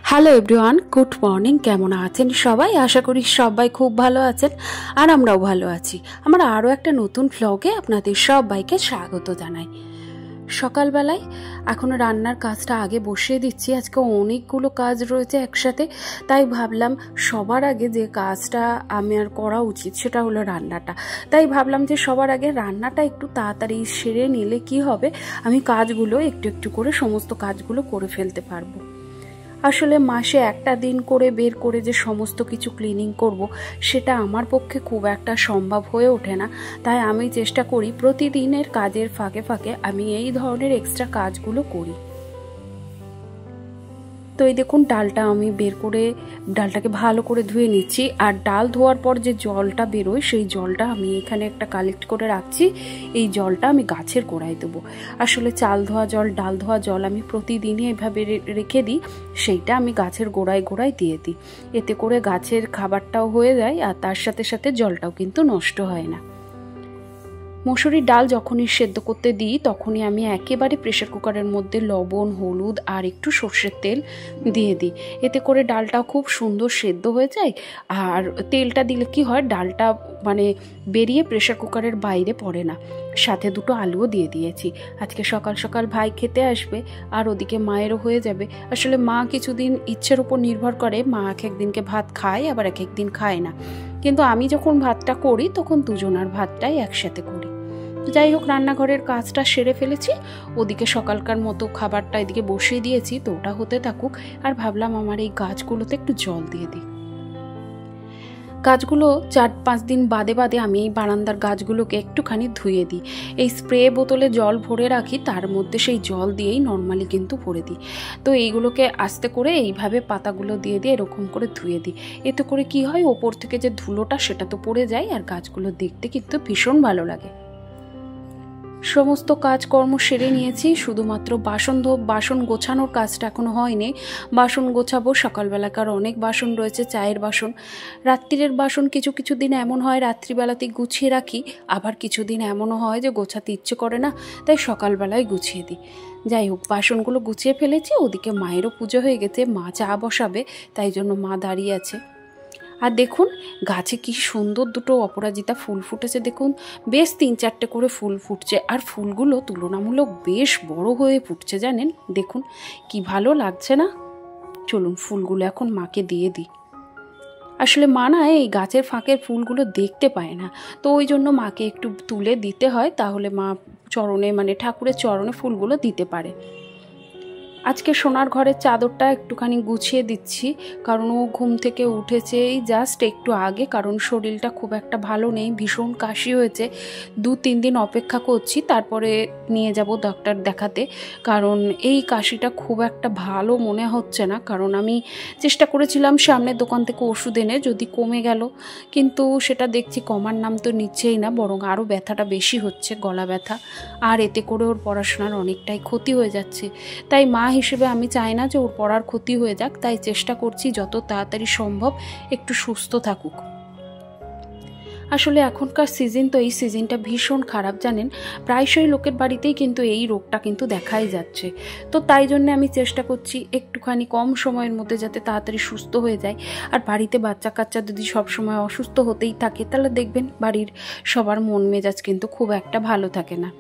Hello everyone, good morning. কেমন আছেন সবাই? আশা করি সবাই খুব ভালো আছেন, আর আমরাও ভালো আছি। আমরা আরও একটা নতুন ভ্লগে আপনাদের সবাইকে স্বাগত জানাই। সকালবেলায় এখনও রান্নার কাজটা আগে বসিয়ে দিচ্ছি। আজকে অনেকগুলো কাজ রয়েছে একসাথে, তাই ভাবলাম সবার আগে যে কাজটা আমার করা উচিত সেটা হলো রান্নাটা। তাই ভাবলাম যে সবার আগে রান্নাটা একটু তাড়াতাড়ি সেরে নিলে কি হবে, আমি কাজগুলো একটু একটু করে সমস্ত কাজগুলো করে ফেলতে পারবো। আসলে মাসে একটা দিন করে বের করে যে সমস্ত কিছু ক্লিনিং করব, সেটা আমার পক্ষে খুব একটা সম্ভব হয়ে ওঠে না। তাই আমি চেষ্টা করি প্রতিদিনের কাজের ফাঁকে ফাঁকে আমি এই ধরনের এক্সট্রা কাজগুলো করি। তো এই দেখুন, ডালটা আমি বের করে ডালটাকে ভালো করে ধুয়ে নিচ্ছি। আর ডাল ধোয়ার পর যে জলটা বেরোয় সেই জলটা আমি এখানে একটা কালেক্ট করে রাখছি। এই জলটা আমি গাছের গোড়ায় দেবো। আসলে চাল ধোয়া জল, ডাল ধোয়া জল আমি প্রতিদিনই এভাবে রেখে দিই, সেইটা আমি গাছের গোড়ায় গোড়ায় দিয়ে দিই। এতে করে গাছের খাবারটাও হয়ে যায় আর তার সাথে সাথে জলটাও কিন্তু নষ্ট হয় না। মসুরির ডাল যখনই সেদ্ধ করতে দিই তখনই আমি একেবারে প্রেসার কুকারের মধ্যে লবণ, হলুদ আর একটু সর্ষের তেল দিয়ে দিই। এতে করে ডালটা খুব সুন্দর সেদ্ধ হয়ে যায়। আর তেলটা দিলে কি হয়, ডালটা বেরিয়ে প্রেসার কুকারের বাইরে পড়ে না। সাথে দুটো আলুও দিয়ে দিয়েছি। আজকে সকাল সকাল ভাই খেতে আসবে, আর ওদিকে মায়েরও হয়ে যাবে। আসলে মা কিছুদিন ইচ্ছের উপর নির্ভর করে, মা এক একদিনকে ভাত খায় আবার এক একদিন খায় না। কিন্তু আমি যখন ভাতটা করি তখন দুজনার ভাতটাই একসাথে করি। যাই হোক, রান্নাঘরের কাজটা সেরে ফেলেছি। ওদিকে সকালকার মতো খাবারটা এদিকে বসিয়ে দিয়েছি, তো ওটা হতে থাকুক। আর ভাবলাম আমার এই গাছগুলোতে একটু জল দিয়ে দিই। গাছগুলো 4-5 দিন বাদে বাদে আমি এই বারান্দার গাছগুলোকে একটুখানি ধুয়ে দিই। এই স্প্রে বোতলে জল ভরে রাখি, তার মধ্যে সেই জল দিয়েই নর্মালি কিন্তু ভরে দিই। তো এইগুলোকে আস্তে করে এইভাবে পাতাগুলো দিয়ে দিয়ে এরকম করে ধুয়ে দিই। এতে করে কি হয়, ওপর থেকে যে ধুলোটা সেটা তো পড়ে যায়, আর গাছগুলো দেখতে কিন্তু ভীষণ ভালো লাগে। সমস্ত কাজকর্ম সেরে নিয়েছি, শুধুমাত্র বাসন গোছানোর কাজটা এখনো হয়নি। বাসন গোছাবো, সকালবেলাকার অনেক বাসন রয়েছে, চায়ের বাসন। রাত্রিরের বাসন কিছু কিছু দিন এমন হয় রাত্রিবেলাতেই গুছিয়ে রাখি, আবার কিছুদিন এমনও হয় যে গোছাতে ইচ্ছে করে না, তাই সকালবেলায় গুছিয়ে দিই। যাই হোক, বাসনগুলো গুছিয়ে ফেলেছি। ওদিকে মায়েরও পুজো হয়ে গেছে, মা চা বসাবে, তাই জন্য মা দাঁড়িয়ে আছে। আর দেখুন, গাছে কি সুন্দর দুটো অপরাজিতা ফুল ফুটেছে। দেখুন, বেশ 3-4টে করে ফুল ফুটছে, আর ফুলগুলো তুলনামূলক বেশ বড় হয়ে ফুটছে, জানেন। দেখুন কি ভালো লাগছে না? চলুন ফুলগুলো এখন মাকে দিয়ে দিই। আসলে মা না এই গাছের ফাঁকের ফুলগুলো দেখতে পায় না, তো ওই জন্য মাকে একটু তুলে দিতে হয়, তাহলে মা চরণে ঠাকুরের চরণে ফুলগুলো দিতে পারে। আজকে সোনার ঘরের চাদরটা একটুখানি গুছিয়ে দিচ্ছি, কারণ ও ঘুম থেকে উঠেছে এই জাস্ট একটু আগে। কারণ শরীরটা খুব একটা ভালো নেই, ভীষণ কাশি হয়েছে। 2-3 দিন অপেক্ষা করছি, তারপরে নিয়ে যাব ডাক্তার দেখাতে। কারণ এই কাশিটা খুব একটা ভালো মনে হচ্ছে না। কারণ আমি চেষ্টা করেছিলাম সামনের দোকান থেকে ওষুধ এনে যদি কমে গেল, কিন্তু সেটা দেখছি কমার নাম তো নিচ্ছেই না, বরং আরও ব্যথাটা বেশি হচ্ছে, গলা ব্যথা। আর এতে করে ওর পড়াশোনার অনেকটাই ক্ষতি হয়ে যাচ্ছে। তাই মা হিসেবে আমি চাই না যে ওর পড়ার ক্ষতি হয়ে যাক, তাই চেষ্টা করছি যত তাড়াতাড়ি সম্ভব একটু সুস্থ থাকুক। আসলে এখনকার সিজন তো, এই সিজনটা ভীষণ খারাপ, জানেন। প্রায়শই লোকের বাড়িতেই কিন্তু এই রোগটা কিন্তু দেখাই যাচ্ছে। তো তাই জন্য আমি চেষ্টা করছি একটুখানি কম সময়ের মধ্যে যাতে তাড়াতাড়ি সুস্থ হয়ে যায়। আর বাড়িতে বাচ্চা কাচ্চা যদি সবসময় অসুস্থ হতেই থাকে, তাহলে দেখবেন বাড়ির সবার মন মেজাজ কিন্তু খুব একটা ভালো থাকে না।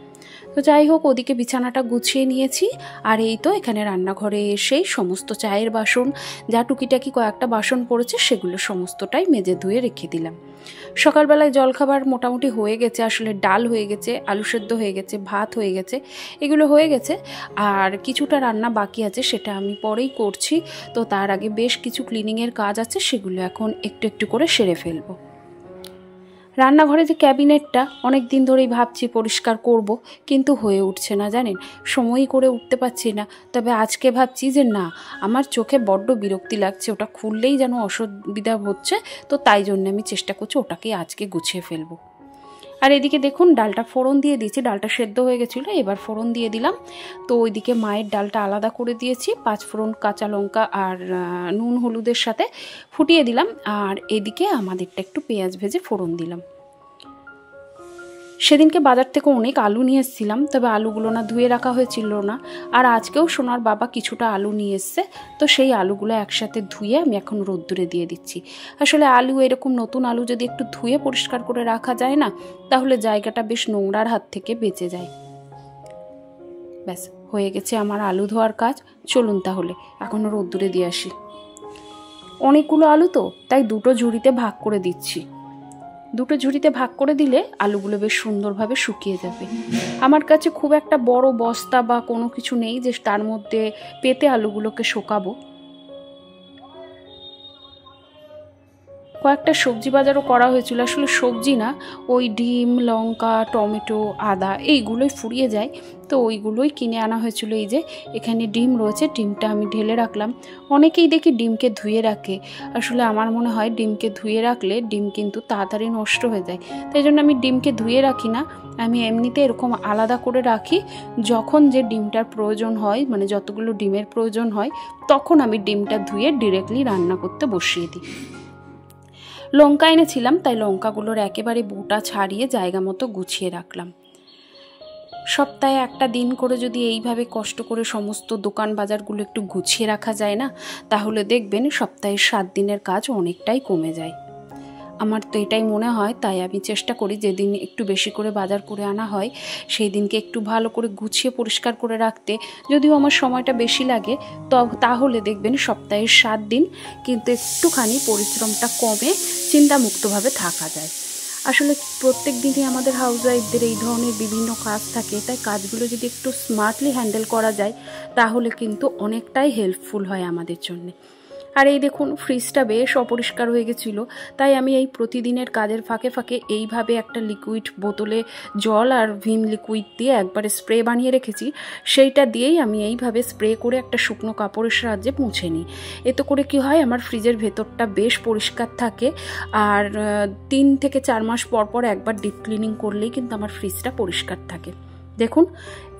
তো যাই হোক, ওদিকে বিছানাটা গুছিয়ে নিয়েছি। আর এই তো এখানে রান্নাঘরে এসেই সমস্ত চায়ের বাসন, যা টুকিটাকি কয়েকটা বাসন পড়েছে, সেগুলো সমস্তটাই মেজে ধুয়ে রেখে দিলাম। সকালবেলায় জলখাবার মোটামুটি হয়ে গেছে। আসলে ডাল হয়ে গেছে, আলু সেদ্ধ হয়ে গেছে, ভাত হয়ে গেছে, এগুলো হয়ে গেছে। আর কিছুটা রান্না বাকি আছে, সেটা আমি পরেই করছি। তো তার আগে বেশ কিছু ক্লিনিংয়ের কাজ আছে, সেগুলো এখন একটু একটু করে সেরে ফেলবো। রান্নাঘরে যে ক্যাবিনেটটা অনেক দিন ধরেই ভাবছি পরিষ্কার করব, কিন্তু হয়ে উঠছে না, জানেন। সময়ই করে উঠতে পারছি না। তবে আজকে ভাবছি যে না, আমার চোখে বড্ড বিরক্তি লাগছে, ওটা খুললেই যেন অসুবিধা হচ্ছে। তো তাই জন্য আমি চেষ্টা করছি ওটাকে আজকে গুছিয়ে ফেলবো। আর এদিকে দেখুন, ডালটা ফোড়ন দিয়ে দিয়েছি। ডালটা সেদ্ধ হয়ে গেছিলো, এবার ফোড়ন দিয়ে দিলাম। তো ওইদিকে মায়ের ডালটা আলাদা করে দিয়েছি, 5 ফোড়ন, কাঁচা লঙ্কা আর নুন হলুদের সাথে ফুটিয়ে দিলাম। আর এদিকে আমাদেরটা একটু পেঁয়াজ ভেজে ফোড়ন দিলাম। সেদিনকে বাজার থেকে অনেক আলু নিয়ে এসেছিলাম, তবে আলুগুলো না ধুয়ে রাখা হয়েছিল না। আর আজকেও সোনার বাবা কিছুটা আলু নিয়ে এসছে, তো সেই আলুগুলো একসাথে ধুয়ে আমি এখন রোদ্দুরে দিয়ে দিচ্ছি। আসলে আলু এরকম নতুন আলু যদি একটু ধুয়ে পরিষ্কার করে রাখা যায় না, তাহলে জায়গাটা বেশ নোংরার হাত থেকে বেঁচে যায়। ব্যাস হয়ে গেছে আমার আলু ধোয়ার কাজ। চলুন তাহলে এখন রোদ্দুরে দিয়ে আসি। অনেকগুলো আলু তো, তাই দুটো ঝুড়িতে ভাগ করে দিচ্ছি। দুটো ঝুড়িতে ভাগ করে দিলে আলুগুলো বেশ সুন্দরভাবে শুকিয়ে যাবে। আমার কাছে খুব একটা বড় বস্তা বা কোনো কিছু নেই যে তার মধ্যে পেতে আলুগুলোকে শুকাবো। কয়েকটা সবজি বাজারও করা হয়েছিল, আসলে সবজি না, ওই ডিম, লঙ্কা, টমেটো, আদা এইগুলোই ফুরিয়ে যায়, তো ওইগুলোই কিনে আনা হয়েছিল। এই যে এখানে ডিম রয়েছে, ডিমটা আমি ঢেলে রাখলাম। অনেকেই দেখি ডিমকে ধুয়ে রাখে, আসলে আমার মনে হয় ডিমকে ধুয়ে রাখলে ডিম কিন্তু তাড়াতাড়ি নষ্ট হয়ে যায়, তাই জন্য আমি ডিমকে ধুয়ে রাখি না। আমি এমনিতে এরকম আলাদা করে রাখি, যখন যে ডিমটার প্রয়োজন হয়, মানে যতগুলো ডিমের প্রয়োজন হয়, তখন আমি ডিমটা ধুয়ে ডিরেক্টলি রান্না করতে বসিয়ে দিই। লঙ্কা এনেছিলাম, তাই লঙ্কাগুলোর একেবারে বোটা ছাড়িয়ে জায়গা মতো গুছিয়ে রাখলাম। সপ্তাহে একটা দিন করে যদি এইভাবে কষ্ট করে সমস্ত দোকান বাজারগুলো একটু গুছিয়ে রাখা যায় না, তাহলে দেখবেন সপ্তাহে 7 দিনের কাজ অনেকটাই কমে যায়। আমার তো এটাই মনে হয়, তাই আমি চেষ্টা করি যেদিন একটু বেশি করে বাজার করে আনা হয় সেই দিনকে একটু ভালো করে গুছিয়ে পরিষ্কার করে রাখতে। যদিও আমার সময়টা বেশি লাগে, তাহলে দেখবেন সপ্তাহে 7 দিন কিন্তু একটুখানি পরিশ্রমটা কমে চিন্তামুক্তভাবে থাকা যায়। আসলে প্রত্যেক দিনই আমাদের হাউসওয়াইফদের এই ধরনের বিভিন্ন কাজ থাকে, তাই কাজগুলো যদি একটু স্মার্টলি হ্যান্ডেল করা যায় তাহলে কিন্তু অনেকটাই হেল্পফুল হয় আমাদের জন্য। আর এই দেখুন ফ্রিজটা বেশ অপরিষ্কার হয়ে গেছিলো, তাই আমি এই প্রতিদিনের কাজের ফাঁকে ফাঁকে এইভাবে একটা লিকুইড বোতলে জল আর ভিম লিকুইড দিয়ে একবারে স্প্রে বানিয়ে রেখেছি। সেইটা দিয়েই আমি এইভাবে স্প্রে করে একটা শুকনো কাপড়ের সাহায্যে মুছে নিই। এতে করে কি হয়, আমার ফ্রিজের ভেতরটা বেশ পরিষ্কার থাকে। আর 3 থেকে 4 মাস পর পর একবার ডিপ ক্লিনিং করলেই কিন্তু আমার ফ্রিজটা পরিষ্কার থাকে। দেখুন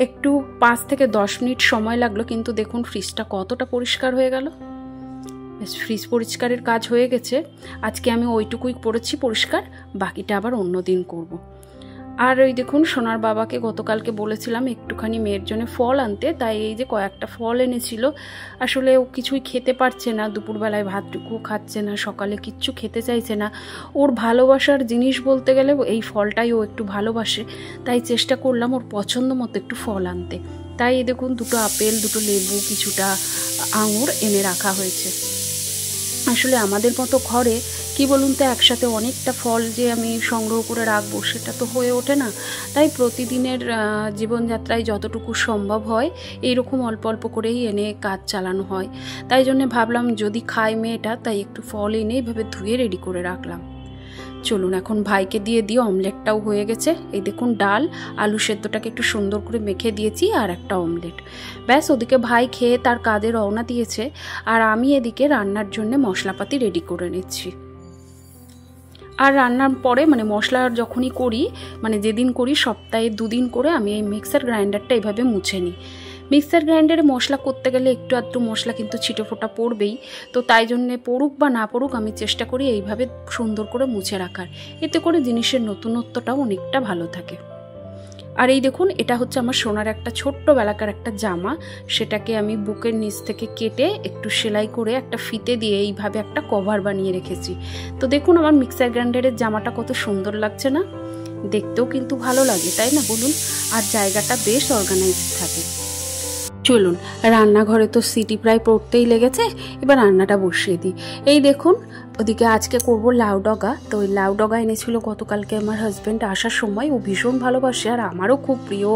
একটু 5 থেকে 10 মিনিট সময় লাগলো, কিন্তু দেখুন ফ্রিজটা কতটা পরিষ্কার হয়ে গেল। ফ্রিজ পরিষ্কারের কাজ হয়ে গেছে। আজকে আমি ওইটুকুই করেছি পরিষ্কার, বাকিটা আবার অন্য দিন করব। আর ওই দেখুন সোনার বাবাকে গতকালকে বলেছিলাম একটুখানি মেয়ের জন্য ফল আনতে, তাই এই যে কয়েকটা ফল এনেছিল। আসলে ও কিছুই খেতে পারছে না, দুপুরবেলায় ভাতটুকুও খাচ্ছে না, সকালে কিচ্ছু খেতে চাইছে না। ওর ভালোবাসার জিনিস বলতে গেলে এই ফলটাই ও একটু ভালোবাসে, তাই চেষ্টা করলাম ওর পছন্দ মতো একটু ফল আনতে। তাই এই দেখুন 2টো আপেল, 2টো লেবু, কিছুটা আঙুর এনে রাখা হয়েছে। আসলে আমাদের মতো ঘরে কি বলুন তো, একসাথে অনেকটা ফল যে আমি সংগ্রহ করে রাখবো সেটা তো হয়ে ওঠে না, তাই প্রতিদিনের জীবনযাত্রায় যতটুকু সম্ভব হয় এইরকম অল্প অল্প করেই এনে কাজ চালানো হয়। তাই জন্য ভাবলাম যদি খায় মেয়েটা, তাই একটু ফল এনে এইভাবে ধুয়ে রেডি করে রাখলাম। চলুন এখন ভাইকে দিয়ে দিয়ে অমলেটটাও হয়ে গেছে। এই দেখুন ডাল আলু সেদ্ধটাকে একটু সুন্দর করে মেখে দিয়েছি আর একটা অমলেট। ব্যাস ওদিকে ভাই খেয়ে তার কাজে রওনা দিয়েছে, আর আমি এদিকে রান্নার জন্য মশলাপাতি রেডি করে নিচ্ছি। আর রান্নার পরে মানে মশলা যখনই করি, মানে যেদিন করি সপ্তাহে 2 দিন করে আমি এই মিক্সার গ্রাইন্ডারটা এইভাবে মুছে নিই। মিক্সার গ্রাইন্ডারে মশলা করতে গেলে একটু আধটু মশলা কিন্তু ছিটেফোঁটা পড়বেই, তো তাই জন্যে পড়ুক বা না পড়ুক আমি চেষ্টা করি এইভাবে সুন্দর করে মুছে রাখার। এতে করে জিনিসের নতুনত্বটাও অনেকটা ভালো থাকে। আর এই দেখুন এটা হচ্ছে আমার সোনার একটা ছোট্টবেলাকার একটা জামা, সেটাকে আমি বুকের নিচ থেকে কেটে একটু সেলাই করে একটা ফিতে দিয়ে এইভাবে একটা কভার বানিয়ে রেখেছি। তো দেখুন আমার মিক্সার গ্রাইন্ডারের জামাটা কত সুন্দর লাগছে না? দেখতেও কিন্তু ভালো লাগে, তাই না বলুন? আর জায়গাটা বেশ অর্গানাইজড থাকে। চলুন রান্নাঘরে তো সিটি প্রায় পড়তেই লেগেছে, এবার রান্নাটা বসিয়ে দিই। এই দেখুন ওদিকে আজকে করব লাউ ডগা। তো ওই লাউ ডগা এনেছিল গতকালকে আমার হাজব্যান্ড আসার সময়, ও ভীষণ ভালোবাসে আর আমারও খুব প্রিয়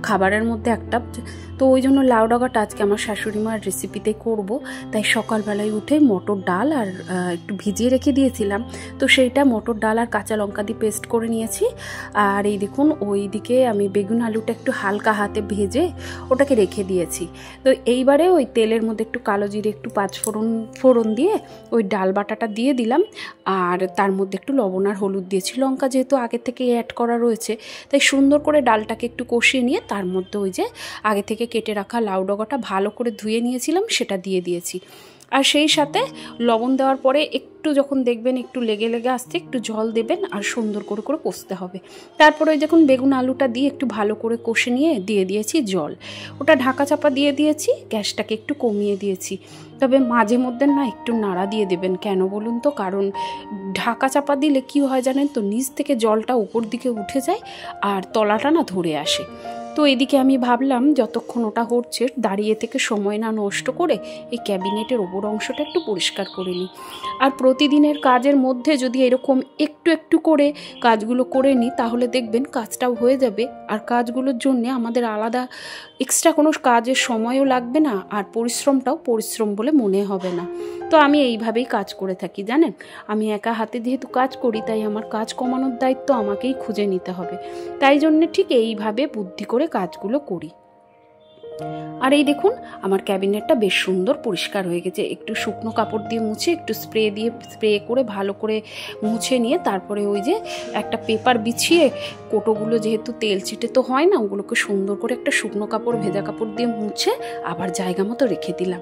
খাবারের মধ্যে একটা। তো ওই জন্য লাউ ডগাটা আজকে আমার শাশুড়ি মার রেসিপিতে করব। তাই সকালবেলায় উঠে মটর ডাল আর একটু ভিজিয়ে রেখে দিয়েছিলাম, তো সেইটা মটর ডাল আর কাঁচা লঙ্কা দিয়ে পেস্ট করে নিয়েছি। আর এই দেখুন ওইদিকে আমি বেগুন আলুটা একটু হালকা হাতে ভেজে ওটাকে রেখে দিয়েছি। তো এইবারে ওই তেলের মধ্যে একটু কালো জিরে, একটু 5 ফোড়ন দিয়ে ওই ডাল বাটাটা দিয়ে দিলাম, আর তার মধ্যে একটু লবণ আর হলুদ দিয়েছি। লঙ্কা যেহেতু আগে থেকে অ্যাড করা রয়েছে, তাই সুন্দর করে ডালটাকে একটু কষিয়ে নিয়ে তার মধ্যে ওই যে আগে থেকে কেটে রাখা লাউ ডগাটা ভালো করে ধুয়ে নিয়েছিলাম সেটা দিয়ে দিয়েছি। আর সেই সাথে লবণ দেওয়ার পরে একটু যখন দেখবেন একটু লেগে লেগে আসছে একটু জল দেবেন আর সুন্দর করে করে কষতে হবে। তারপরে ওই যখন বেগুন আলুটা দিয়ে একটু ভালো করে কষে নিয়ে দিয়ে দিয়েছি জল, ওটা ঢাকা চাপা দিয়ে দিয়েছি, গ্যাসটাকে একটু কমিয়ে দিয়েছি। তবে মাঝে মধ্যে না একটু নাড়া দিয়ে দেবেন, কেন বলুন তো, কারণ ঢাকা চাপা দিলে কি হয় জানেন তো, নিচ থেকে জলটা উপর দিকে উঠে যায় আর তলাটা না ধরে আসে। তো এদিকে আমি ভাবলাম যতক্ষণ ওটা হচ্ছে দাঁড়িয়ে থেকে সময় না নষ্ট করে এই ক্যাবিনেটের ওপর অংশটা একটু পরিষ্কার করে নিই। আর প্রতিদিনের কাজের মধ্যে যদি এরকম একটু একটু করে কাজগুলো করে নিই তাহলে দেখবেন কাজটাও হয়ে যাবে, আর কাজগুলোর জন্য আমাদের আলাদা এক্সট্রা কোনো কাজের সময়ও লাগবে না, আর পরিশ্রমটাও পরিশ্রম বলে মনে হবে না। তো আমি এইভাবেই কাজ করে থাকি জানেন, আমি একা হাতে যেহেতু কাজ করি তাই আমার কাজ কমানোর দায়িত্ব আমাকেই খুঁজে নিতে হবে, তাই জন্য ঠিক এইভাবে বুদ্ধি করে কাজগুলো করি। আর এই দেখুন আমার ক্যাবিনেটটা বেশ সুন্দর পরিষ্কার হয়ে গেছে, একটু শুকনো কাপড় দিয়ে মুছে একটু স্প্রে করে ভালো করে মুছে নিয়ে তারপরে ওই যে একটা পেপার বিছিয়ে কোটোগুলো যেহেতু তেল চিটে তো হয় না, ওগুলোকে সুন্দর করে একটা শুকনো কাপড় ভেজা কাপড় দিয়ে মুছে আবার জায়গা মতো রেখে দিলাম।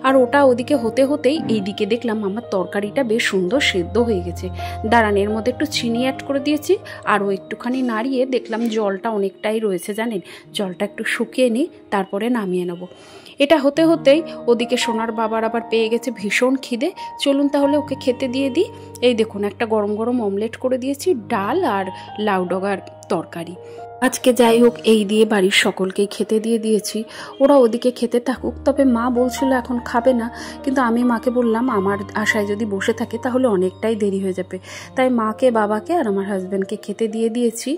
আর ওটা ওদিকে হতে হতেই এইদিকে দেখলাম আমার তরকারিটা বেশ সুন্দর সেদ্ধ হয়ে গেছে। দাঁড়ান, এর মধ্যে একটু চিনি অ্যাড করে দিয়েছি, আরও একটুখানি নাড়িয়ে দেখলাম জলটা অনেকটাই রয়েছে জানেন, জলটা একটু শুকিয়ে নিই তারপরে নামিয়ে নেব। এটা হতে হতেই ওদিকে সোনার বাবার আবার পেয়ে গেছে ভীষণ খিদে, চলুন তাহলে ওকে খেতে দিয়ে দিই। এই দেখুন একটা গরম গরম অমলেট করে দিয়েছি, ডাল আর লাউ ডগার তরকারি। আজকে যাই হোক এই দিয়ে বাড়ির সকলকেই খেতে দিয়ে দিয়েছি, ওরা ওদিকে খেতে থাকুক। তবে মা বলছিল এখন খাবে না, কিন্তু আমি মাকে বললাম আমার আশায় যদি বসে থাকে তাহলে অনেকটাই দেরি হয়ে যাবে, তাই মাকে বাবাকে আর আমার হাজব্যান্ডকে খেতে দিয়ে দিয়েছি।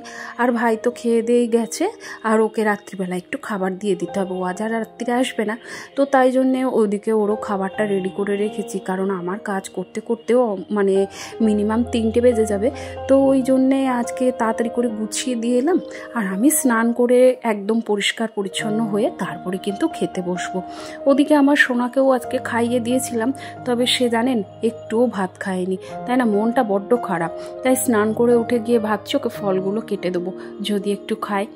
আর ভাই তো খেয়ে দিয়েই গেছে, আর ওকে রাত্রিবেলা একটু খাবার দিয়ে দিতে হবে, ও আজ আর রাত্রিরে আসবে না, তো তাই জন্যে ওদিকে ওরও খাবারটা রেডি করে রেখেছি, কারণ আমার কাজ করতে করতেও মানে মিনিমাম 3টে বেজে যাবে। তো ওই জন্যে আজকে তাড়াতাড়ি করে গুছিয়ে দিয়ে এলাম, আর আমি স্নান করে একদম পরিষ্কার পরিচ্ছন্ন হয়ে তারপরে কিন্তু খেতে বসবো। ওদিকে আমার সোনাকেও আজকে খাইয়ে দিয়েছিলাম, তবে সে জানেন একটুও ভাত খায়নি, তাই না, মনটা বড্ড খারাপ, তাই স্নান করে উঠে গিয়ে ভাবছি ওকে ফলগুলো কেটে দেবো যদি একটু খায়।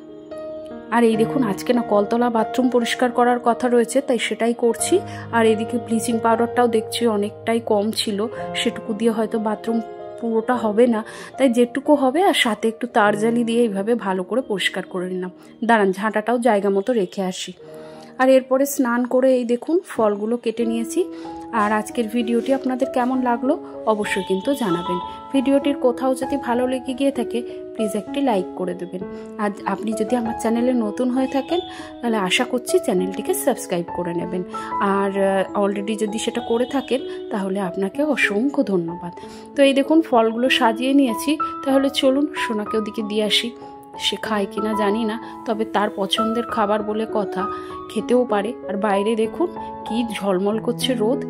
আর এই দেখুন আজকে না কলতলা বাথরুম পরিষ্কার করার কথা রয়েছে, তাই সেটাই করছি। আর এদিকে ব্লিচিং পাউডারটাও দেখছি অনেকটাই কম ছিল, সেটুকু দিয়ে হয়তো বাথরুম পুরোটা হবে না, তাই যেটুকু হবে আর সাথে একটু তার জালি দিয়ে এইভাবে ভালো করে পরিষ্কার করে নিলাম। দাঁড়ান ঝাঁটাটাও জায়গা মতো রেখে আসি। আর এরপরে স্নান করে এই দেখুন ফলগুলো কেটে নিয়েছি। আর আজকের ভিডিওটি আপনাদের কেমন লাগলো অবশ্যই কিন্তু জানাবেন। ভিডিওটির কোথাও যদি ভালো লেগে গিয়ে থাকে প্লিজ একটি লাইক করে দেবেন। আর আপনি যদি আমার চ্যানেলে নতুন হয়ে থাকেন তাহলে আশা করছি চ্যানেলটিকে সাবস্ক্রাইব করে নেবেন, আর অলরেডি যদি সেটা করে থাকেন তাহলে আপনাকে অসংখ্য ধন্যবাদ। তো এই দেখুন ফলগুলো সাজিয়ে নিয়েছি, তাহলে চলুন সোনাকে ওদিকে দিয়ে আসি। সে খায় কিনা জানি না, তবে তার পছন্দের খাবার বলে কথা, খেতেও পারে। আর বাইরে দেখুন কি ঝলমল করছে রোদ।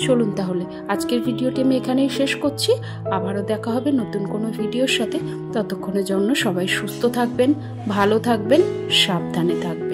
চলুন তাহলে আজকের ভিডিওটি আমি এখানেই শেষ করছি, আবারও দেখা হবে নতুন কোনো ভিডিওর সাথে। ততক্ষণের জন্য সবাই সুস্থ থাকবেন, ভালো থাকবেন, সাবধানে থাকবেন।